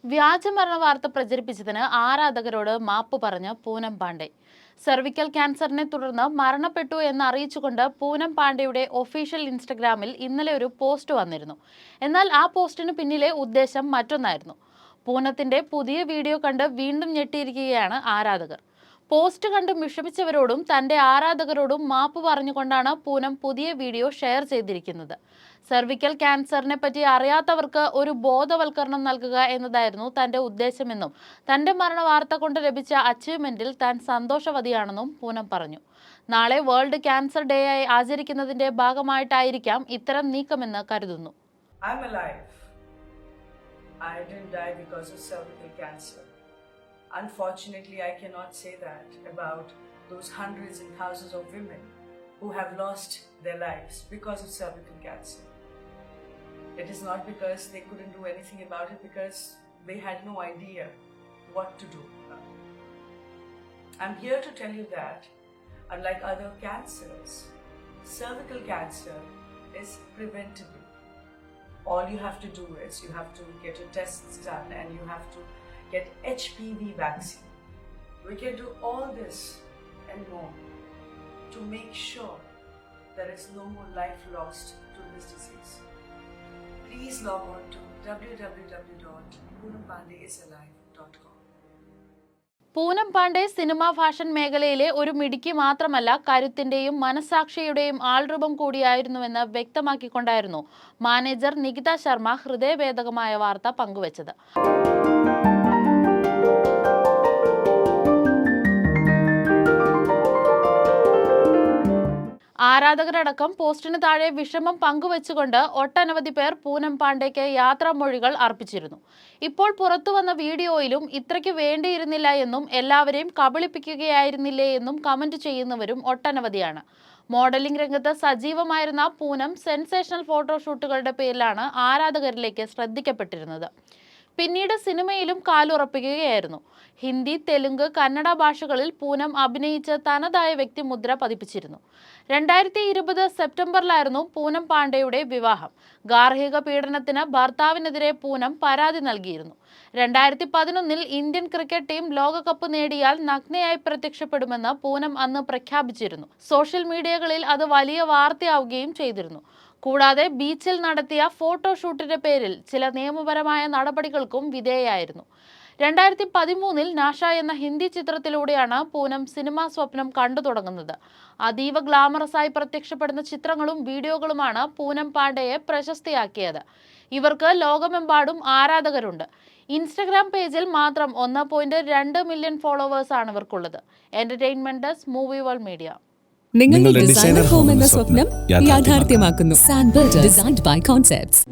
വ്യാജമരണ വാർത്ത പ്രചരിപ്പിച്ചതിന് ആരാധകരോട് മാപ്പ് പറഞ്ഞ് പൂനം പാണ്ഡെ. സെർവിക്കൽ ക്യാൻസറിനെ തുടർന്ന് മരണപ്പെട്ടു എന്ന് അറിയിച്ചുകൊണ്ട് പൂനം പാണ്ഡെയുടെ ഒഫീഷ്യൽ ഇൻസ്റ്റഗ്രാമിൽ ഇന്നലെ ഒരു പോസ്റ്റ് വന്നിരുന്നു. എന്നാൽ ആ പോസ്റ്റിന് പിന്നിലെ ഉദ്ദേശം മറ്റൊന്നായിരുന്നു. പൂനത്തിന്റെ പുതിയ വീഡിയോ കണ്ട് വീണ്ടും ഞെട്ടിയിരിക്കുകയാണ് ആരാധകർ. പോസ്റ്റ് കണ്ട് വിഷമിച്ചവരോടും തന്റെ ആരാധകരോടും മാപ്പ് പറഞ്ഞുകൊണ്ടാണ് പൂനം പുതിയ വീഡിയോ ഷെയർ ചെയ്തിരിക്കുന്നത്. സെർവിക്കൽ ക്യാൻസറിനെ പറ്റി അറിയാത്തവർക്ക് ഒരു ബോധവൽക്കരണം നൽകുക എന്നതായിരുന്നു തന്റെ ഉദ്ദേശമെന്നും തന്റെ മരണ വാർത്ത കൊണ്ട് ലഭിച്ച അച്ചീവ്മെന്റിൽ താൻ സന്തോഷവതിയാണെന്നും പൂനം പറഞ്ഞു. നാളെ വേൾഡ് ക്യാൻസർ ഡേ ആയി ആചരിക്കുന്നതിന്റെ ഭാഗമായിട്ടായിരിക്കാം ഇത്തരം നീക്കമെന്ന് കരുതുന്നു. Unfortunately, I cannot say that about those hundreds and thousands of women who have lost their lives because of cervical cancer. It is not because they couldn't do anything about it, because they had no idea what to do. I'm here to tell you that, unlike other cancers, cervical cancer is preventable. All you have to do is you have to get your tests done and you have to get HPV vaccine. We can do all this and more to make sure there is no more life lost to this disease. Please log on to www.poonampandeisalive.com. Poonam Pandey cinema fashion മേഖലയിലെ ഒരു മിടുക്കി മാത്രമല്ല, കരുത്തിന്റെയും മനസാക്ഷിയുടെയും ആൾരൂപം കൂടിയായിരുന്നുവെന്ന് വ്യക്തമാക്കിക്കൊണ്ടായിരുന്നു manager Nikita Sharma ഹൃദയഭേദകമായ വാർത്ത പങ്കുവച്ചത്. ആരാധകരടക്കം പോസ്റ്റിന് താഴെ വിഷമം പങ്കുവച്ചുകൊണ്ട് ഒട്ടനവധി പേർ പൂനം പാണ്ഡെയ്ക്ക് യാത്രാമൊഴികൾ അർപ്പിച്ചിരുന്നു. ഇപ്പോൾ പുറത്തുവന്ന വീഡിയോയിലും ഇത്രയ്ക്ക് വേണ്ടിയിരുന്നില്ല എന്നും എല്ലാവരെയും കബളിപ്പിക്കുകയായിരുന്നില്ലേ എന്നും കമന്റ് ചെയ്യുന്നവരും ഒട്ടനവധിയാണ്. മോഡലിംഗ് രംഗത്ത് സജീവമായിരുന്ന പൂനം സെൻസേഷണൽ ഫോട്ടോഷൂട്ടുകളുടെ പേരിലാണ് ആരാധകരിലേക്ക് ശ്രദ്ധിക്കപ്പെട്ടിരുന്നത്. പിന്നീട് സിനിമയിലും കാലുറപ്പിക്കുകയായിരുന്നു. ഹിന്ദി, തെലുങ്ക്, കന്നഡ ഭാഷകളിൽ പൂനം അഭിനയിച്ച് തനതായ വ്യക്തിമുദ്ര പതിപ്പിച്ചിരുന്നു. 2020 സെപ്റ്റംബറിലായിരുന്നു പൂനം പാണ്ഡെയുടെ വിവാഹം. ഗാർഹിക പീഡനത്തിന് ഭർത്താവിനെതിരെ പൂനം പരാതി നൽകിയിരുന്നു. 2011 ഇന്ത്യൻ ക്രിക്കറ്റ് ടീം ലോകകപ്പ് നേടിയാൽ നഗ്നയായി പ്രത്യക്ഷപ്പെടുമെന്ന് പൂനം അന്ന് പ്രഖ്യാപിച്ചിരുന്നു. സോഷ്യൽ മീഡിയകളിൽ അത് വലിയ വാർത്തയാവുകയും ചെയ്തിരുന്നു. കൂടാതെ ബീച്ചിൽ നടത്തിയ ഫോട്ടോഷൂട്ടിന്റെ പേരിൽ ചില നിയമപരമായ നടപടികൾക്കും വിധേയായിരുന്നു. 2013 നാഷ എന്ന ഹിന്ദി ചിത്രത്തിലൂടെയാണ് പൂനം സിനിമാ സ്വപ്നം കണ്ടു തുടങ്ങുന്നത്. അതീവ ഗ്ലാമറസായി പ്രത്യക്ഷപ്പെടുന്ന ചിത്രങ്ങളും വീഡിയോകളുമാണ് പൂനം പാണ്ഡെയെ പ്രശസ്തിയാക്കിയത്. ഇവർക്ക് ലോകമെമ്പാടും ആരാധകരുണ്ട്. ഇൻസ്റ്റഗ്രാം പേജിൽ മാത്രം 1.2 മില്യൺ ഫോളോവേഴ്സാണ് ഇവർക്കുള്ളത്. Entertainment desk, movie world media. നിങ്ങളുടെ ഡിസൈനർ ഹോം എന്ന സ്വപ്നം യാഥാർത്ഥ്യമാക്കുന്നു. സാൻബിൾഡ് ഡിസൈൻഡ് ബൈ കോൺസെപ്റ്റ്സ്.